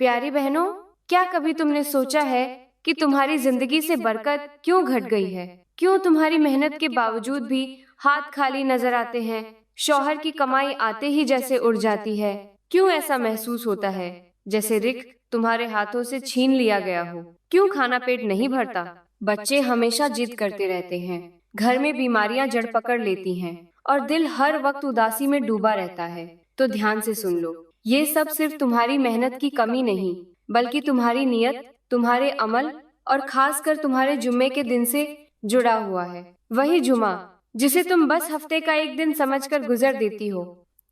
प्यारी बहनों, क्या कभी तुमने सोचा है कि तुम्हारी जिंदगी से बरकत क्यों घट गई है? क्यों तुम्हारी मेहनत के बावजूद भी हाथ खाली नजर आते हैं? शौहर की कमाई आते ही जैसे उड़ जाती है। क्यों ऐसा महसूस होता है जैसे रिस्क तुम्हारे हाथों से छीन लिया गया हो? क्यों खाना पेट नहीं भरता? बच्चे हमेशा जिद करते रहते हैं, घर में बीमारियां जड़ पकड़ लेती हैं और दिल हर वक्त उदासी में डूबा रहता है। तो ध्यान से सुन लो, ये सब सिर्फ तुम्हारी मेहनत की कमी नहीं, बल्कि तुम्हारी नियत, तुम्हारे अमल और खासकर तुम्हारे जुम्मे के दिन से जुड़ा हुआ है। वही जुमा जिसे तुम बस हफ्ते का एक दिन समझकर गुजर देती हो,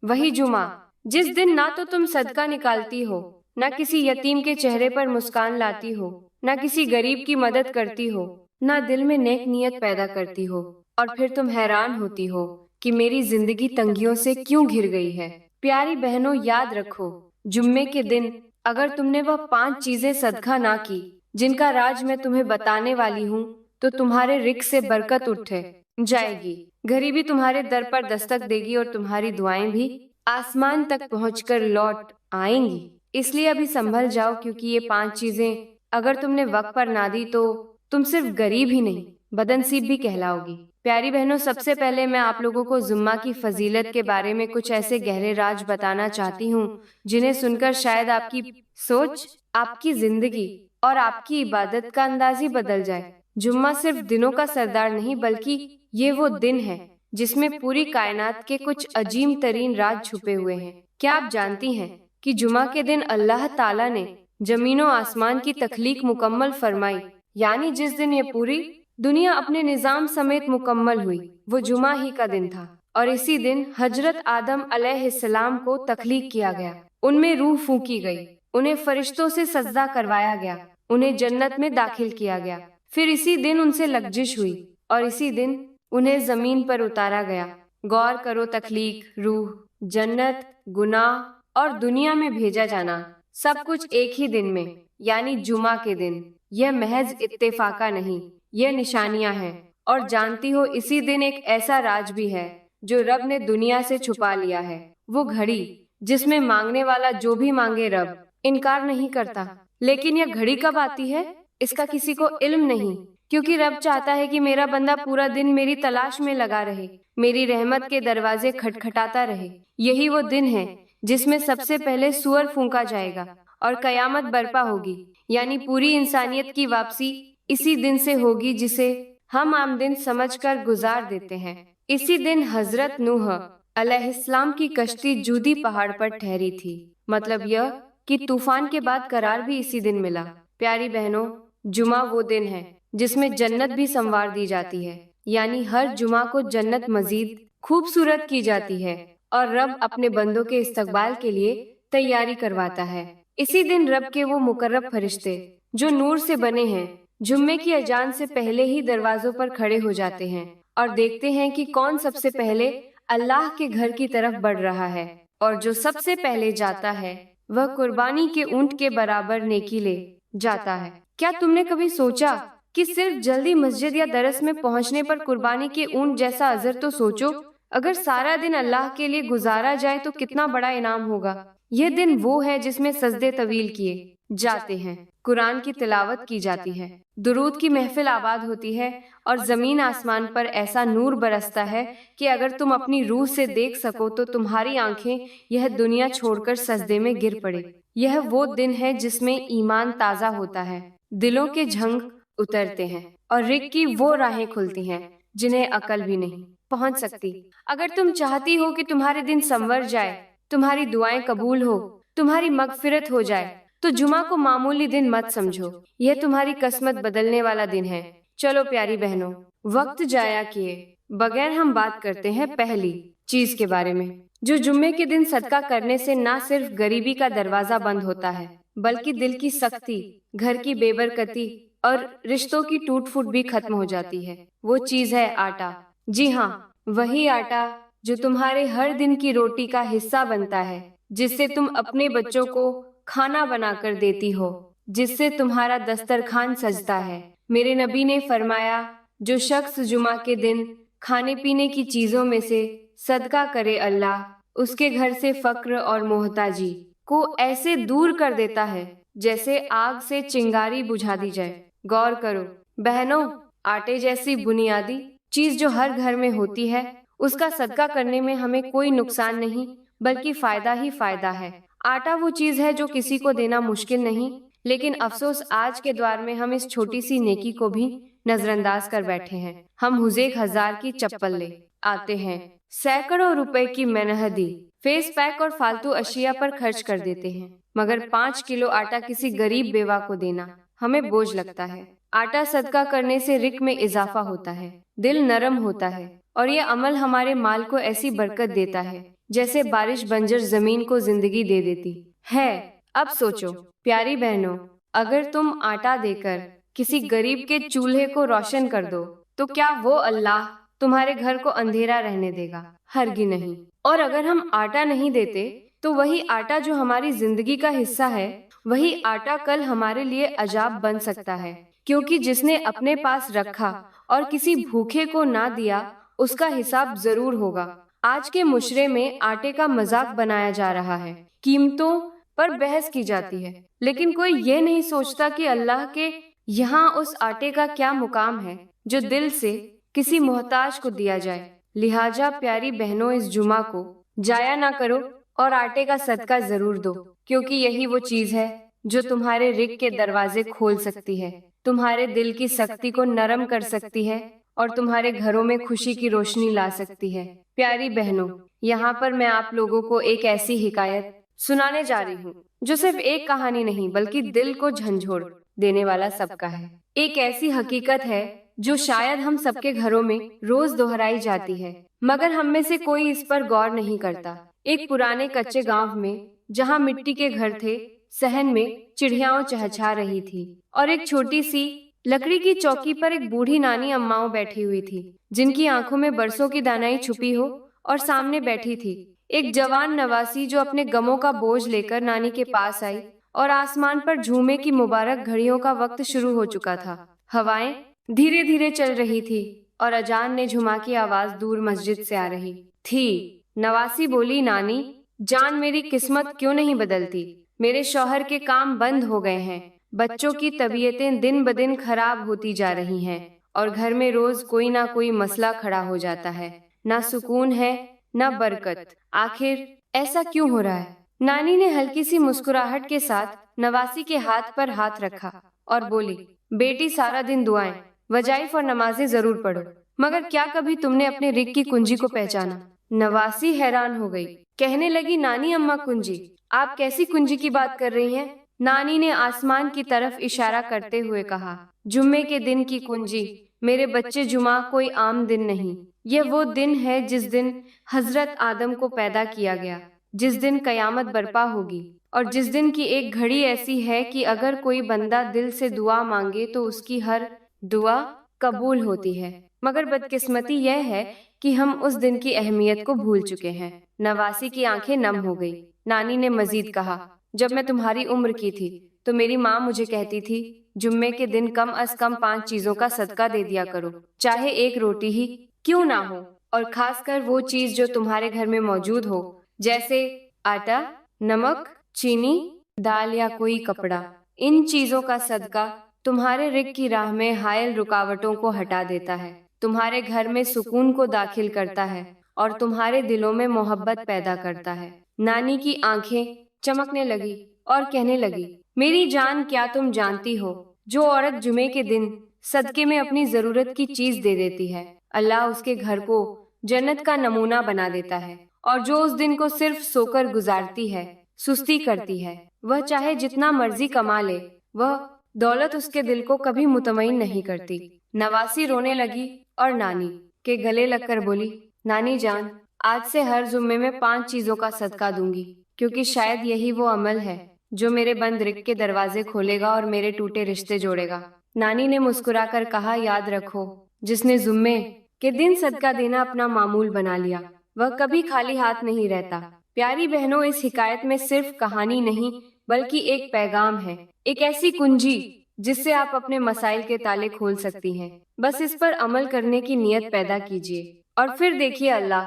वही जुमा जिस दिन ना तो तुम सदका निकालती हो, ना किसी यतीम के चेहरे पर मुस्कान लाती हो, ना किसी गरीब की मदद करती हो, ना दिल में नेक नियत पैदा करती हो, और फिर तुम हैरान होती हो कि मेरी जिंदगी तंगियों से क्यों घिर गई है। प्यारी बहनों, याद रखो, जुम्मे के दिन अगर तुमने वह 5 चीजें सदका ना की जिनका राज मैं तुम्हें बताने वाली हूँ, तो तुम्हारे रिस्क से बरकत उठे जाएगी, गरीबी तुम्हारे दर पर दस्तक देगी और तुम्हारी दुआएं भी आसमान तक पहुंचकर लौट आएंगी। इसलिए अभी संभल जाओ, क्योंकि ये 5 चीजें अगर तुमने वक्त पर ना दी तो तुम सिर्फ गरीब ही नहीं, बदनसीब भी कहलाओगी। प्यारी बहनों, सबसे पहले मैं आप लोगों को जुम्मा की फजीलत के बारे में कुछ ऐसे गहरे राज बताना चाहती हूँ जिन्हें सुनकर शायद आपकी सोच, आपकी जिंदगी और आपकी इबादत का अंदाज ही बदल जाए। जुम्मा सिर्फ दिनों का सरदार नहीं, बल्कि ये वो दिन है जिसमें पूरी कायनात के कुछ अजीम तरीन राज छुपे हुए हैं। क्या आप जानती हैं कि जुमा के दिन अल्लाह ताला ने जमीनों आसमान की तख्लीक मुकम्मल फरमाई, यानी जिस दिन ये पूरी दुनिया अपने निजाम समेत मुकम्मल हुई, वो जुमा ही का दिन था। और इसी दिन हजरत आदम अलैहिस्सलाम को तख्लीक किया गया, उनमें रूह फूंकी गई, उन्हें फरिश्तों से सजदा करवाया गया, उन्हें जन्नत में दाखिल किया गया। फिर इसी दिन उनसे लग्जिश हुई और इसी दिन उन्हें जमीन पर उतारा गया। गौर करो, तख्लीक, रूह, जन्नत, गुनाह और दुनिया में भेजा जाना, सब कुछ एक ही दिन में, यानी जुमा के दिन। यह महज इत्तेफाका नहीं, यह निशानियां हैं। और जानती हो, इसी दिन एक ऐसा राज भी है जो रब ने दुनिया से छुपा लिया है। वो घड़ी जिसमें मांगने वाला जो भी मांगे रब इनकार नहीं करता। लेकिन यह घड़ी कब आती है इसका किसी को इल्म नहीं, क्योंकि रब चाहता है कि मेरा बंदा पूरा दिन मेरी तलाश में लगा रहे, मेरी रहमत के दरवाजे खटखटाता रहे। यही वो दिन है जिसमें सबसे पहले सूअर फूंका जाएगा और कयामत बर्पा होगी, यानी पूरी इंसानियत की वापसी इसी दिन से होगी, जिसे हम आम दिन समझकर गुजार देते हैं। इसी दिन हजरत नूह अलैहिस्सलाम की कश्ती जूदी पहाड़ पर ठहरी थी। मतलब यह कि तूफान के बाद करार भी इसी दिन मिला। प्यारी बहनों, जुमा वो दिन है जिसमें जन्नत भी संवार दी जाती है, यानी हर जुमा को जन्नत मजीद खूबसूरत की जाती है और रब अपने बंदों के इस्तकबाल के लिए तैयारी करवाता है। इसी दिन रब के वो मुकर्रब फरिश्ते जो नूर से बने हैं, जुम्मे की अजान से पहले ही दरवाजों पर खड़े हो जाते हैं और देखते हैं कि कौन सबसे पहले अल्लाह के घर की तरफ बढ़ रहा है। और जो सबसे पहले जाता है वह कुर्बानी के ऊंट के बराबर नेकी ले जाता है। क्या तुमने कभी सोचा कि सिर्फ जल्दी मस्जिद या दरस में पहुंचने पर कुर्बानी के ऊंट जैसा अजर तो सोचो। अगर सारा दिन अल्लाह के लिए गुजारा जाए तो कितना बड़ा इनाम होगा। यह दिन वो है जिसमें सजदे तवील किए जाते हैं, कुरान की तिलावत की जाती है, दुरूद की महफिल आबाद होती है और जमीन आसमान पर ऐसा नूर बरसता है कि अगर तुम अपनी रूह से देख सको तो तुम्हारी आंखें यह दुनिया छोड़कर सजदे में गिर पड़े। यह वो दिन है जिसमें ईमान ताजा होता है, दिलों के झंग उतरते हैं और रिक की वो राहें खुलती हैं जिन्हें अकल भी नहीं पहुंच सकती। अगर तुम चाहती हो कि तुम्हारे दिन संवर जाए, तुम्हारी दुआएं कबूल हो, तुम्हारी मगफिरत हो जाए, तो जुमा को मामूली दिन मत समझो, यह तुम्हारी किस्मत बदलने वाला दिन है। चलो प्यारी बहनों, वक्त जाया किए बगैर हम बात करते हैं पहली चीज के बारे में, जो जुम्मे के दिन सदका करने से ना सिर्फ गरीबी का दरवाजा बंद होता है, बल्कि दिल की सख्ती, घर की बेबरकती और रिश्तों की टूट फूट भी खत्म हो जाती है। वो चीज है आटा। जी हाँ, वही आटा जो तुम्हारे हर दिन की रोटी का हिस्सा बनता है, जिससे तुम अपने बच्चों को खाना बनाकर देती हो, जिससे तुम्हारा दस्तरखान सजता है। मेरे नबी ने फरमाया, जो शख्स जुमा के दिन खाने पीने की चीजों में से सदका करे, अल्लाह उसके घर से फक्र और मोहताजी को ऐसे दूर कर देता है जैसे आग से चिंगारी बुझा दी जाए। गौर करो बहनों, आटे जैसी बुनियादी चीज जो हर घर में होती है, उसका सदका करने में हमें कोई नुकसान नहीं बल्कि फायदा ही फायदा है। आटा वो चीज है जो किसी को देना मुश्किल नहीं, लेकिन अफसोस आज के दौर में हम इस छोटी सी नेकी को भी नजरअंदाज कर बैठे हैं। हम हुज़ेक 1000 की चप्पल ले आते हैं, सैकड़ों रुपए की मेहनती फेस पैक और फालतू अशिया पर खर्च कर देते हैं, मगर 5 किलो आटा किसी गरीब बेवा को देना हमें बोझ लगता है। आटा सदका करने से रिक में इजाफा होता है, दिल नरम होता है और ये अमल हमारे माल को ऐसी बरकत देता है जैसे बारिश बंजर जमीन को जिंदगी दे देती है। अब सोचो प्यारी बहनों, अगर तुम आटा देकर किसी गरीब के चूल्हे को रोशन कर दो तो क्या वो अल्लाह तुम्हारे घर को अंधेरा रहने देगा? हरगिज़ नहीं। और अगर हम आटा नहीं देते तो वही आटा जो हमारी जिंदगी का हिस्सा है, वही आटा कल हमारे लिए अजाब बन सकता है, क्योंकि जिसने अपने पास रखा और किसी भूखे को ना दिया उसका हिसाब जरूर होगा। आज के मुशरे में आटे का मजाक बनाया जा रहा है, कीमतों पर बहस की जाती है, लेकिन कोई ये नहीं सोचता कि अल्लाह के यहाँ उस आटे का क्या मुकाम है जो दिल से किसी मोहताज को दिया जाए। लिहाजा प्यारी बहनों, इस जुमा को जाया ना करो और आटे का सदका जरूर दो, क्योंकि यही वो चीज है जो तुम्हारे रिक के दरवाजे खोल सकती है, तुम्हारे दिल की सख्ती को नरम कर सकती है और तुम्हारे घरों में खुशी की रोशनी ला सकती है। प्यारी बहनों, यहाँ पर मैं आप लोगों को एक ऐसी हिकायत सुनाने जा रही हूँ जो सिर्फ एक कहानी नहीं बल्कि दिल को झंझोड़ देने वाला सबका है। एक ऐसी हकीकत है जो शायद हम सबके घरों में रोज दोहराई जाती है, मगर हम में से कोई इस पर गौर नहीं करता। एक पुराने कच्चे गांव में जहां मिट्टी के घर थे, सहन में चिड़ियाओं चहचहा रही थी और एक छोटी सी लकड़ी की चौकी पर एक बूढ़ी नानी अम्माओं बैठी हुई थी, जिनकी आंखों में बरसों की दानाई छुपी हो, और सामने बैठी थी एक जवान नवासी जो अपने गमों का बोझ लेकर नानी के पास आई और आसमान पर झूमे की मुबारक घड़ियों का वक्त शुरू हो चुका था। हवाएं धीरे धीरे चल रही थी और अजान ने झुमा की आवाज दूर मस्जिद से आ रही थी। नवासी बोली, नानी जान, मेरी किस्मत क्यों नहीं बदलती? मेरे शौहर के काम बंद हो गए हैं, बच्चों की तबीयतें दिन ब दिन खराब होती जा रही हैं और घर में रोज कोई ना कोई मसला खड़ा हो जाता है। ना सुकून है ना बरकत, आखिर ऐसा क्यों हो रहा है? नानी ने हल्की सी मुस्कुराहट के साथ नवासी के हाथ पर हाथ रखा और बोली, बेटी सारा दिन दुआएं, वजाइफ और नमाजें जरूर पढ़ो, मगर क्या कभी तुमने अपने रिक की कुंजी को पहचाना? नवासी हैरान हो गई, कहने लगी, नानी अम्मा, कुंजी? आप कैसी कुंजी की बात कर रही हैं? नानी ने आसमान की तरफ इशारा करते हुए कहा, जुम्मे के दिन की कुंजी मेरे बच्चे, जुमा कोई आम दिन नहीं, यह वो दिन है जिस दिन हजरत आदम को पैदा किया गया, जिस दिन कयामत बर्पा होगी और जिस दिन की एक घड़ी ऐसी है कि अगर कोई बंदा दिल से दुआ मांगे तो उसकी हर दुआ कबूल होती है। मगर बदकिस्मती यह है कि हम उस दिन की अहमियत को भूल चुके हैं। नवासी की आंखें नम हो गई। नानी ने मजीद कहा, जब मैं तुम्हारी उम्र की थी तो मेरी माँ मुझे कहती थी, जुम्मे के दिन कम अज कम 5 चीजों का सदका दे दिया करो, चाहे एक रोटी ही क्यों ना हो, और खासकर वो चीज जो तुम्हारे घर में मौजूद हो, जैसे आटा, नमक, चीनी, दाल या कोई कपड़ा। इन चीजों का सदका तुम्हारे रिक की राह में हायल रुकावटों को हटा देता है, तुम्हारे घर में सुकून को दाखिल करता है और तुम्हारे दिलों में मोहब्बत पैदा करता है। नानी की आंखें चमकने लगी और कहने लगी, मेरी जान, क्या तुम जानती हो, जो औरत जुमे के दिन सदके में अपनी जरूरत की चीज दे देती है, अल्लाह उसके घर को जन्नत का नमूना बना देता है, और जो उस दिन को सिर्फ सोकर गुजारती है, सुस्ती करती है, वह चाहे जितना मर्जी कमा ले, वह दौलत उसके दिल को कभी मुतमईन नहीं करती। नवासी रोने लगी और नानी के गले लगकर बोली, नानी जान, आज से हर जुम्मे में 5 चीजों का सदका दूंगी, क्योंकि शायद यही वो अमल है जो मेरे बंद रिक के दरवाजे खोलेगा और मेरे टूटे रिश्ते जोड़ेगा। नानी ने मुस्कुराकर कहा, याद रखो, जिसने जुम्मे के दिन सदका देना अपना मामूल बना लिया, वह कभी खाली हाथ नहीं रहता। प्यारी बहनों, इस हिकायत में सिर्फ कहानी नहीं बल्कि एक पैगाम है, एक ऐसी कुंजी जिससे आप अपने मसाइल के ताले खोल सकती हैं। बस इस पर अमल करने की नियत पैदा कीजिए और फिर देखिए अल्लाह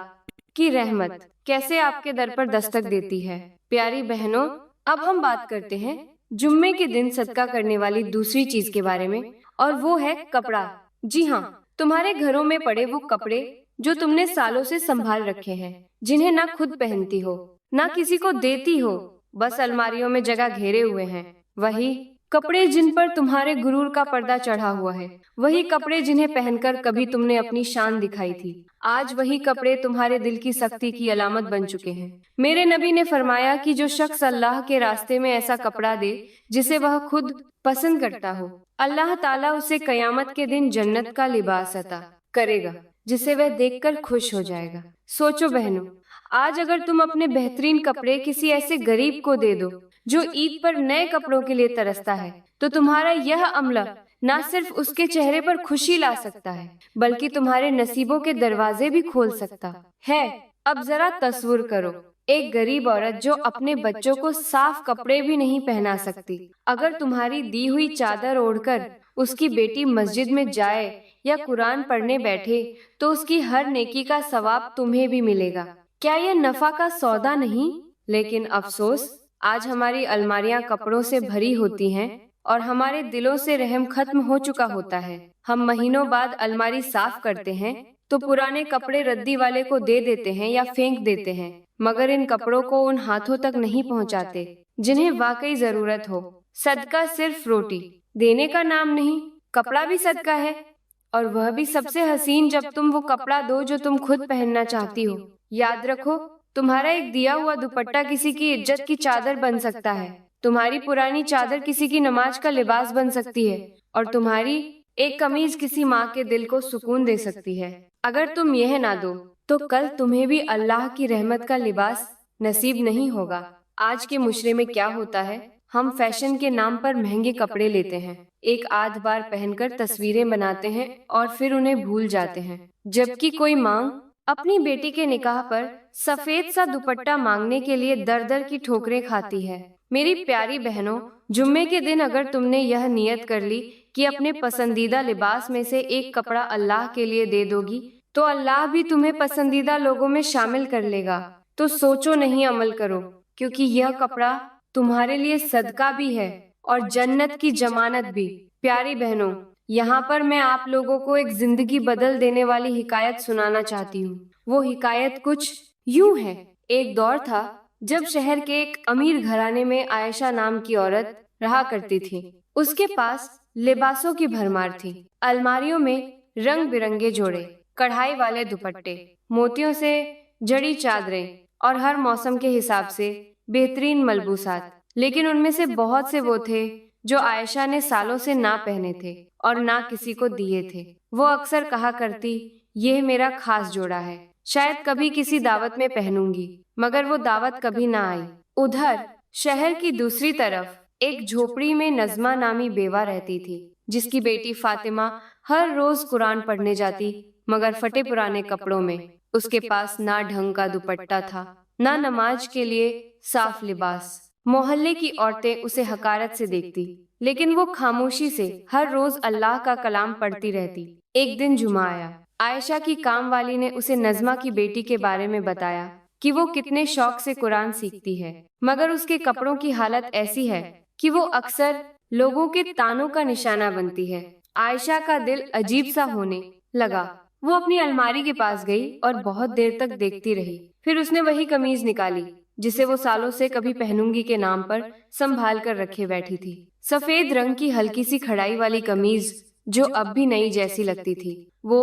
की रहमत कैसे आपके दर पर दस्तक देती है। प्यारी बहनों, अब हम बात करते हैं जुम्मे के दिन सदका करने वाली दूसरी चीज के बारे में, और वो है कपड़ा। जी हाँ, तुम्हारे घरों में पड़े वो कपड़े जो तुमने सालों से संभाल रखे हैं, जिन्हें ना खुद पहनती हो ना किसी को देती हो, बस अलमारियों में जगह घेरे हुए हैं। वही कपड़े जिन पर तुम्हारे गुरूर का पर्दा चढ़ा हुआ है, वही कपड़े जिन्हें पहनकर कभी तुमने अपनी शान दिखाई थी, आज वही कपड़े तुम्हारे दिल की सख्ती की अलामत बन चुके हैं। मेरे नबी ने फरमाया कि जो शख्स अल्लाह के रास्ते में ऐसा कपड़ा दे जिसे वह खुद पसंद करता हो, अल्लाह ताला उसे कयामत के दिन जन्नत का लिबास अता करेगा, जिसे वह देखकर खुश हो जाएगा। सोचो बहनों, आज अगर तुम अपने बेहतरीन कपड़े किसी ऐसे गरीब को दे दो जो ईद पर नए कपड़ों के लिए तरसता है, तो तुम्हारा यह अमला न सिर्फ उसके चेहरे पर खुशी ला सकता है, बल्कि तुम्हारे नसीबों के दरवाजे भी खोल सकता है। अब जरा तस्वीर करो, एक गरीब औरत जो अपने बच्चों को साफ कपड़े भी नहीं पहना सकती, अगर तुम्हारी दी हुई चादर ओढ़कर उसकी बेटी मस्जिद में जाए या कुरान पढ़ने बैठे, तो उसकी हर नेकी का सवाब तुम्हें भी मिलेगा। क्या यह नफा का सौदा नहीं? लेकिन अफसोस, आज हमारी अलमारियां कपड़ों से भरी होती हैं और हमारे दिलों से रहम खत्म हो चुका होता है। हम महीनों बाद अलमारी साफ करते हैं तो पुराने कपड़े रद्दी वाले को दे देते हैं या फेंक देते हैं, मगर इन कपड़ों को उन हाथों तक नहीं पहुंचाते जिन्हें वाकई जरूरत हो। सदका सिर्फ रोटी देने का नाम नहीं, कपड़ा भी सदका है, और वह भी सबसे हसीन जब तुम वो कपड़ा दो जो तुम खुद पहनना चाहती हो। याद रखो, तुम्हारा एक दिया हुआ दुपट्टा किसी की इज्जत की चादर बन सकता है, तुम्हारी पुरानी चादर किसी की नमाज का लिबास बन सकती है, और तुम्हारी एक कमीज किसी माँ के दिल को सुकून दे सकती है। अगर तुम यह ना दो तो कल तुम्हें भी अल्लाह की रहमत का लिबास नसीब नहीं होगा। आज के मुशरे में क्या होता है, हम फैशन के नाम पर महंगे कपड़े लेते हैं, एक आध बार पहनकर तस्वीरें बनाते हैं और फिर उन्हें भूल जाते हैं, जबकि कोई मांग अपनी बेटी के निकाह पर सफेद सा दुपट्टा मांगने के लिए दर दर की ठोकरें खाती है। मेरी प्यारी बहनों, जुम्मे के दिन अगर तुमने यह नियत कर ली कि अपने पसंदीदा लिबास में से एक कपड़ा अल्लाह के लिए दे दोगी, तो अल्लाह भी तुम्हें पसंदीदा लोगों में शामिल कर लेगा। तो सोचो नहीं, अमल करो, क्योंकि यह कपड़ा तुम्हारे लिए सदका भी है और जन्नत की जमानत भी। प्यारी बहनों, यहाँ पर मैं आप लोगों को एक जिंदगी बदल देने वाली हिकायत सुनाना चाहती हूँ। वो हिकायत कुछ यूं है। एक दौर था जब शहर के एक अमीर घराने में आयशा नाम की औरत रहा करती थी। उसके पास लिबासों की भरमार थी। अलमारियों में रंग बिरंगे जोड़े, कढ़ाई वाले दुपट्टे, मोतियों से जड़ी चादरें और हर मौसम के हिसाब से बेहतरीन मलबूसात। लेकिन उनमें से बहुत से वो थे जो आयशा ने सालों से ना पहने थे और ना किसी को दिए थे। वो अक्सर कहा करती, यह मेरा खास जोड़ा है, शायद कभी किसी दावत में पहनूंगी, मगर वो दावत कभी ना आई। उधर शहर की दूसरी तरफ एक झोपड़ी में नज़मा नामी बेवा रहती थी, जिसकी बेटी फातिमा हर रोज कुरान पढ़ने जाती, मगर फटे पुराने कपड़ों में। उसके पास ना ढंग का दुपट्टा था, ना नमाज के लिए साफ लिबास। मोहल्ले की औरतें उसे हकारत से देखती, लेकिन वो खामोशी से हर रोज अल्लाह का कलाम पढ़ती रहती। एक दिन जुमा आया। आयशा की काम वाली ने उसे नज़मा की बेटी के बारे में बताया कि वो कितने शौक से कुरान सीखती है, मगर उसके कपड़ों की हालत ऐसी है कि वो अक्सर लोगों के तानों का निशाना बनती है। आयशा का दिल अजीब सा होने लगा। वो अपनी अलमारी के पास गई और बहुत देर तक देखती रही। फिर उसने वही कमीज निकाली जिसे वो सालों से कभी पहनूंगी के नाम पर संभाल कर रखे बैठी थी। सफेद रंग की हल्की सी कढ़ाई वाली कमीज जो अब भी नई जैसी लगती थी। वो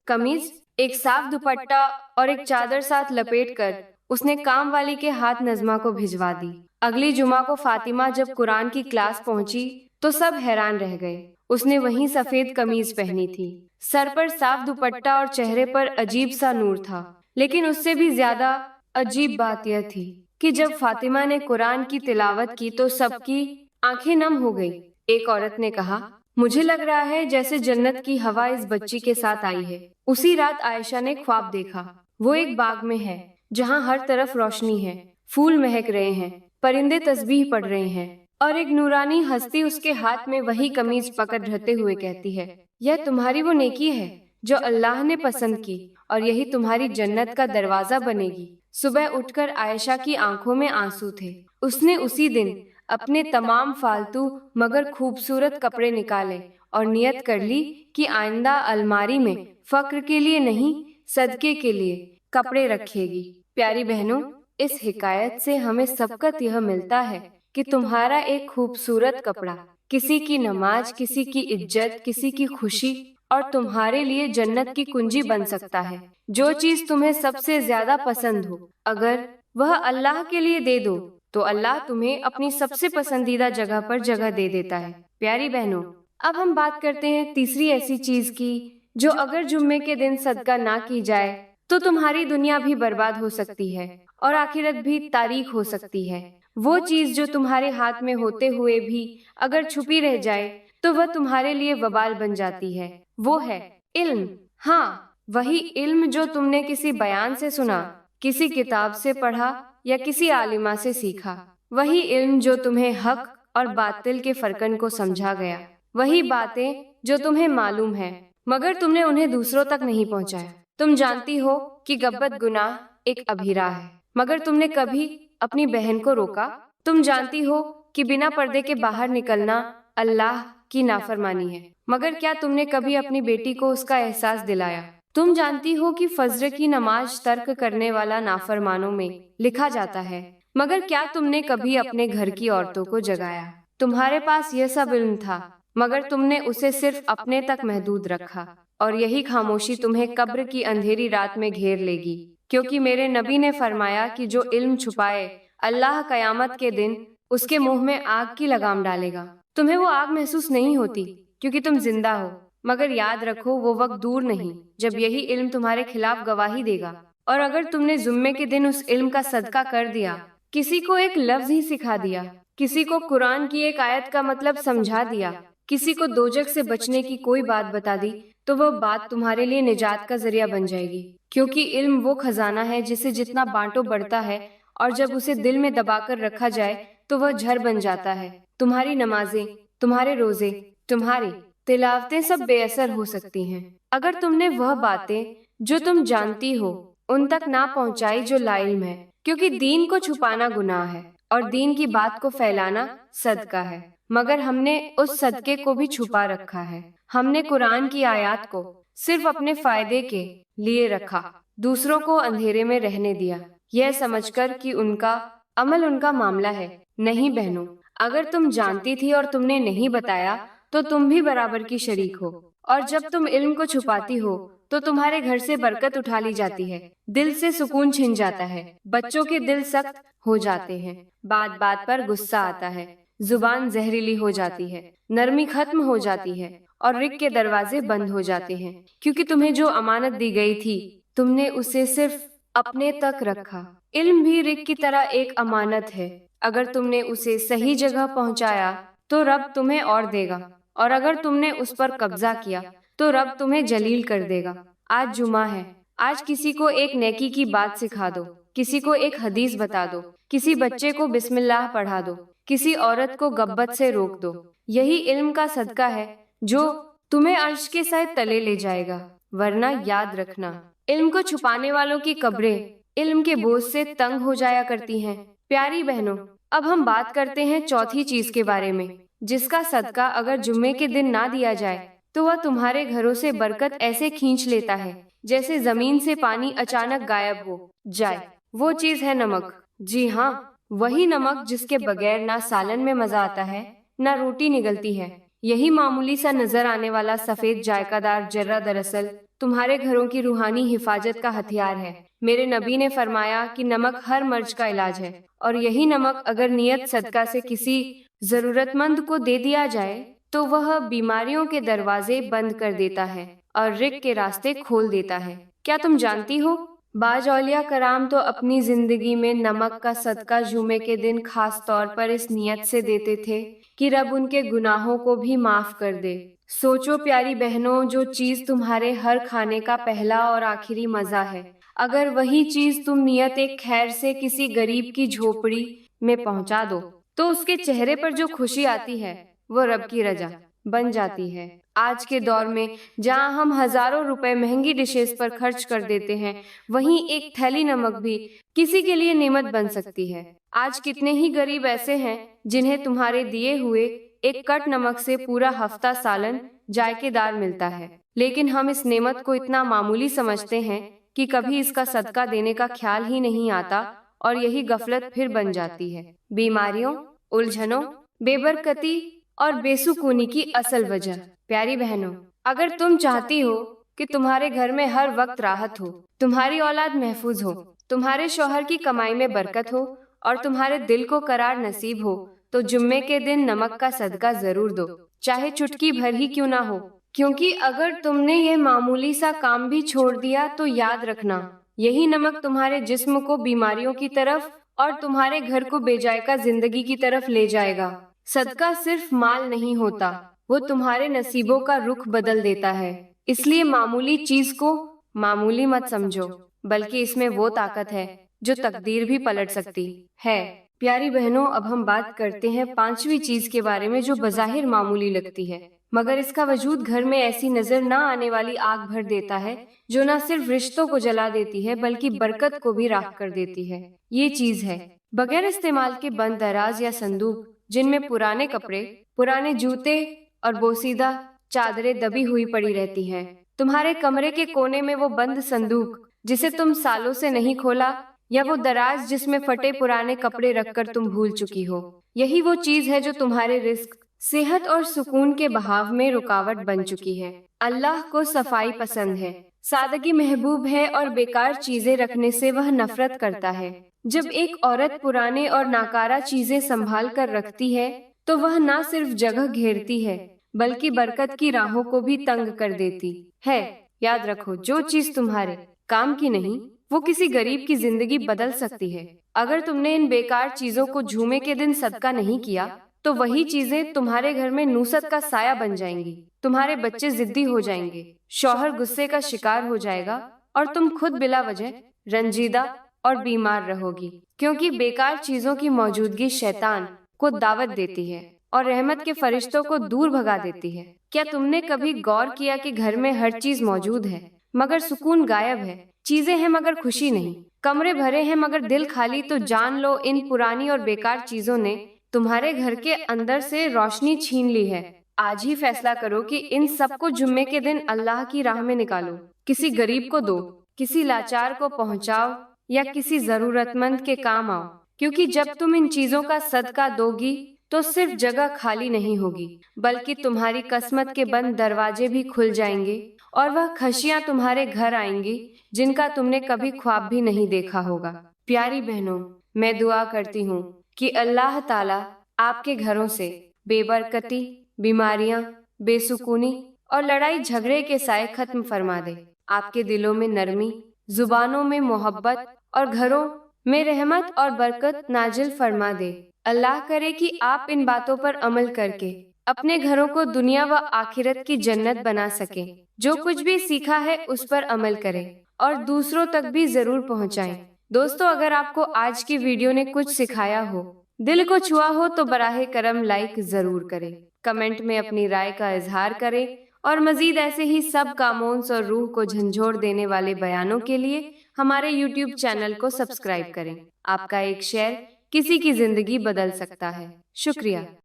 कमीज एक साफ दुपट्टा और एक चादर साथ लपेट कर उसने काम वाली के हाथ नज़मा को भिजवा दी। अगली जुमा को फातिमा जब कुरान की क्लास पहुंची तो सब हैरान रह गए। उसने वही सफेद कमीज पहनी थी, सर पर साफ दुपट्टा और चेहरे पर अजीब सा नूर था। लेकिन उससे भी ज्यादा अजीब बात यह थी कि जब फातिमा ने कुरान की तिलावत की तो सबकी आंखें नम हो गई। एक औरत ने कहा, मुझे लग रहा है जैसे जन्नत की हवा इस बच्ची के साथ आई है। उसी रात आयशा ने ख्वाब देखा। वो एक बाग में है जहाँ हर तरफ रोशनी है, फूल महक रहे हैं, परिंदे तस्बीह पढ़ रहे हैं और एक नूरानी हस्ती उसके हाथ में वही कमीज पकड़ रहते हुए कहती है, यह तुम्हारी वो नेकी है जो अल्लाह ने पसंद की और यही तुम्हारी जन्नत का दरवाजा बनेगी। सुबह उठकर आयशा की आंखों में आंसू थे। उसने उसी दिन अपने तमाम फालतू मगर खूबसूरत कपड़े निकाले और नियत कर ली कि आइंदा अलमारी में फक्र के लिए नहीं, सदके के लिए कपड़े रखेगी। प्यारी बहनों, इस हिकायत से हमें सबकत यह मिलता है कि तुम्हारा एक खूबसूरत कपड़ा किसी की नमाज, किसी की इज्जत, किसी की खुशी और तुम्हारे लिए जन्नत की कुंजी बन सकता है। जो चीज तुम्हें सबसे ज्यादा पसंद हो, अगर वह अल्लाह के लिए दे दो तो अल्लाह तुम्हें अपनी सबसे पसंदीदा जगह पर जगह दे देता है। प्यारी बहनों, अब हम बात करते हैं तीसरी ऐसी चीज की जो अगर जुम्मे के दिन सदका ना की जाए तो तुम्हारी दुनिया भी बर्बाद हो सकती है और आखिरत भी तारीख हो सकती है। वो चीज जो तुम्हारे हाथ में होते हुए भी अगर छुपी रह जाए तो वह तुम्हारे लिए वबाल बन जाती है। वो है इल्म। हाँ, वही इल्म जो तुमने किसी बयान से सुना, किसी किताब से पढ़ा या किसी आलिमा से सीखा। वही इल्म जो तुम्हें हक और बातिल के फर्कन को समझा गया। वही बातें जो तुम्हें मालूम है मगर तुमने उन्हें दूसरों तक नहीं पहुंचाया। तुम जानती हो कि गब्बत गुनाह एक अभीरा है मगर तुमने कभी अपनी बहन को रोका। तुम जानती हो कि बिना पर्दे के बाहर निकलना अल्लाह की नाफरमानी है मगर क्या तुमने कभी अपनी बेटी को उसका एहसास दिलाया। तुम जानती हो कि फज्र की नमाज तर्क करने वाला नाफरमानों में लिखा जाता है मगर क्या तुमने कभी अपने घर की औरतों को जगाया। तुम्हारे पास यह सब इल्म था मगर तुमने उसे सिर्फ अपने तक महदूद रखा और यही खामोशी तुम्हें कब्र की अंधेरी रात में घेर लेगी, क्योंकि मेरे नबी ने फरमाया कि जो इल्म छुपाए अल्लाह कयामत के दिन उसके मुंह में आग की लगाम डालेगा। तुम्हें वो आग महसूस नहीं होती क्योंकि तुम जिंदा हो, मगर याद रखो वो वक्त दूर नहीं जब यही इल्म तुम्हारे खिलाफ गवाही देगा। और अगर तुमने जुम्मे के दिन उस इल्म का सदका कर दिया, किसी को एक लफ्ज ही सिखा दिया, किसी को कुरान की एक आयत का मतलब समझा दिया, किसी को दोजख से बचने की कोई बात बता दी, तो वह बात तुम्हारे लिए निजात का जरिया बन जाएगी। क्योंकि इल्म वो खजाना है जिसे जितना बांटो बढ़ता है और जब उसे दिल में दबाकर रखा जाए तो वह झर बन जाता है। तुम्हारी नमाजें, तुम्हारे रोजे, तुम्हारी तिलावतें सब बेअसर हो सकती हैं अगर तुमने वह बातें जो तुम जानती हो उन तक ना पहुंचाई जो लाइल्म है। क्योंकि दीन को छुपाना गुनाह है और दीन की बात को फैलाना सदका है, मगर हमने उस सदके को भी छुपा रखा है। हमने कुरान की आयत को सिर्फ अपने फायदे के लिए रखा, दूसरों को अंधेरे में रहने दिया, यह समझकर कि उनका अमल उनका मामला है। नहीं बहनों, अगर तुम जानती थी और तुमने नहीं बताया तो तुम भी बराबर की शरीक हो। और जब तुम इल्म को छुपाती हो तो तुम्हारे घर से बरकत उठा ली जाती है, दिल से सुकून छिन जाता है, बच्चों के दिल सख्त हो जाते हैं, बात बात पर गुस्सा आता है, जुबान जहरीली हो जाती है, नरमी खत्म हो जाती है और रिक के दरवाजे बंद हो जाते हैं। क्योंकि तुम्हें जो अमानत दी गई थी तुमने उसे सिर्फ अपने तक रखा। इल्म भी रिक की तरह एक अमानत है। अगर तुमने उसे सही जगह पहुंचाया तो रब तुम्हें और देगा, और अगर तुमने उस पर कब्जा किया तो रब तुम्हें जलील कर देगा। आज जुमा है, आज किसी को एक नेकी की बात सिखा दो, किसी को एक हदीस बता दो, किसी बच्चे को बिस्मिल्लाह पढ़ा दो, किसी औरत को गब्बत से रोक दो। यही इल्म का सदका है जो तुम्हें अर्श के साथ तले ले जाएगा। वरना याद रखना, इल्म को छुपाने वालों की कब्रें इल्म के बोझ से तंग हो जाया करती हैं। प्यारी बहनों, अब हम बात करते हैं चौथी चीज के बारे में, जिसका सदका अगर जुम्मे के दिन ना दिया जाए तो वह तुम्हारे घरों से बरकत ऐसे खींच लेता है जैसे जमीन से पानी अचानक गायब हो जाए। वो चीज है नमक। जी हाँ, वही नमक जिसके बगैर ना सालन में मजा आता है ना रोटी निगलती है। यही मामूली सा नजर आने वाला सफेद जायकादार जर्रा दरअसल तुम्हारे घरों की रूहानी हिफाजत का हथियार है। मेरे नबी ने फरमाया कि नमक हर मर्ज का इलाज है, और यही नमक अगर नियत सदका से किसी जरूरतमंद को दे दिया जाए तो वह बीमारियों के दरवाजे बंद कर देता है और रिक के रास्ते खोल देता है। क्या तुम जानती हो, बाज औलिया कराम तो अपनी जिंदगी में नमक का सदका जुमे के दिन खास तौर पर इस नियत से देते थे कि रब उनके गुनाहों को भी माफ कर दे। सोचो प्यारी बहनों, जो चीज तुम्हारे हर खाने का पहला और आखिरी मजा है, अगर वही चीज तुम नियत एक खैर से किसी गरीब की झोपड़ी में पहुंचा दो तो उसके चेहरे पर जो खुशी आती है वो रब की रजा, बन जाती है। आज के दौर में जहां हम हजारों रुपए महंगी डिशेस पर खर्च कर देते हैं, वहीं एक थैली नमक भी किसी के लिए नेमत बन सकती है। आज कितने ही गरीब ऐसे हैं जिन्हें तुम्हारे दिए हुए एक कट नमक से पूरा हफ्ता सालन जायकेदार मिलता है, लेकिन हम इस नेमत को इतना मामूली समझते हैं कि कभी इसका सदका देने का ख्याल ही नहीं आता, और यही गफलत फिर बन जाती है बीमारियों, उलझनों, बेबरकती और बेसुकूनी की असल वजह। प्यारी बहनों, अगर तुम चाहती हो कि तुम्हारे घर में हर वक्त राहत हो, तुम्हारी औलाद महफूज हो, तुम्हारे शौहर की कमाई में बरकत हो और तुम्हारे दिल को करार नसीब हो, तो जुम्मे के दिन नमक का सदका जरूर दो, चाहे चुटकी भर ही क्यों ना हो। क्योंकि अगर तुमने ये मामूली सा काम भी छोड़ दिया तो याद रखना, यही नमक तुम्हारे जिस्म को बीमारियों की तरफ और तुम्हारे घर को बेजायका जिंदगी की तरफ ले जाएगा। सदका सिर्फ माल नहीं होता, वो तुम्हारे नसीबों का रुख बदल देता है। इसलिए मामूली चीज को मामूली मत समझो, बल्कि इसमें वो ताकत है जो तकदीर भी पलट सकती है। प्यारी बहनों, अब हम बात करते हैं पांचवी चीज के बारे में जो बज़ाहिर मामूली लगती है, मगर इसका वजूद घर में ऐसी नजर न आने वाली आग भर देता है जो न सिर्फ रिश्तों को जला देती है बल्कि बरकत को भी राख कर देती है। ये चीज है बगैर इस्तेमाल के बंद दराज या संदूक, जिनमें पुराने कपड़े, पुराने जूते और बोसीदा चादरें दबी हुई पड़ी रहती हैं। तुम्हारे कमरे के कोने में वो बंद संदूक जिसे तुम सालों से नहीं खोला, या वो दराज जिसमें फटे पुराने कपड़े रखकर तुम भूल चुकी हो, यही वो चीज है जो तुम्हारे रिस्क, सेहत और सुकून के बहाव में रुकावट बन चुकी है। अल्लाह को सफाई पसंद है, सादगी महबूब है और बेकार चीजें रखने से वह नफरत करता है। जब एक औरत पुराने और नाकारा चीजें संभाल कर रखती है तो वह न सिर्फ जगह घेरती है बल्कि बरकत की राहों को भी तंग कर देती है। याद रखो, जो चीज तुम्हारे काम की नहीं वो किसी गरीब की जिंदगी बदल सकती है। अगर तुमने इन बेकार चीजों को जुमे के दिन सदका नहीं किया तो वही चीजें तुम्हारे घर में नूसत का साया बन जाएंगी, तुम्हारे बच्चे जिद्दी हो जाएंगे, शौहर गुस्से का शिकार हो जाएगा और तुम खुद बिला वजह रंजीदा और बीमार रहोगी। क्योंकि बेकार चीजों की मौजूदगी शैतान को दावत देती है और रहमत के फरिश्तों को दूर भगा देती है। क्या तुमने कभी गौर किया कि घर में हर चीज मौजूद है मगर सुकून गायब है? चीजें हैं मगर खुशी नहीं, कमरे भरे हैं मगर दिल खाली। तो जान लो, इन पुरानी और बेकार चीजों ने तुम्हारे घर के अंदर से रोशनी छीन ली है। आज ही फैसला करो कि इन सबको जुम्मे के दिन अल्लाह की राह में निकालो, किसी गरीब को दो, किसी लाचार को पहुंचाओ या किसी जरूरतमंद के काम आओ। क्योंकि जब तुम इन चीजों का सदका दोगी तो सिर्फ जगह खाली नहीं होगी बल्कि तुम्हारी किस्मत के बंद दरवाजे भी खुल जाएंगे और वह खुशियां तुम्हारे घर आएंगी जिनका तुमने कभी ख्वाब भी नहीं देखा होगा। प्यारी बहनों, मैं दुआ करती हूँ कि अल्लाह ताला आपके घरों से बेबरकती, बीमारियां, बेसुकूनी और लड़ाई झगड़े के साए खत्म फरमा दे। आपके दिलों में नरमी, जुबानों में मोहब्बत और घरों में रहमत और बरकत नाजिल फरमा दे। अल्लाह करे कि आप इन बातों पर अमल करके अपने घरों को दुनिया व आखिरत की जन्नत बना सके। जो कुछ भी सीखा है उस पर अमल करें और दूसरों तक भी जरूर पहुंचाएं। दोस्तों, अगर आपको आज की वीडियो ने कुछ सिखाया हो, दिल को छुआ हो तो बराहे करम लाइक जरूर करें, कमेंट में अपनी राय का इजहार करें और मजीद ऐसे ही सब कामोंस और रूह को झंझोड़ देने वाले बयानों के लिए हमारे YouTube चैनल को सब्सक्राइब करें। आपका एक शेयर किसी की जिंदगी बदल सकता है। शुक्रिया।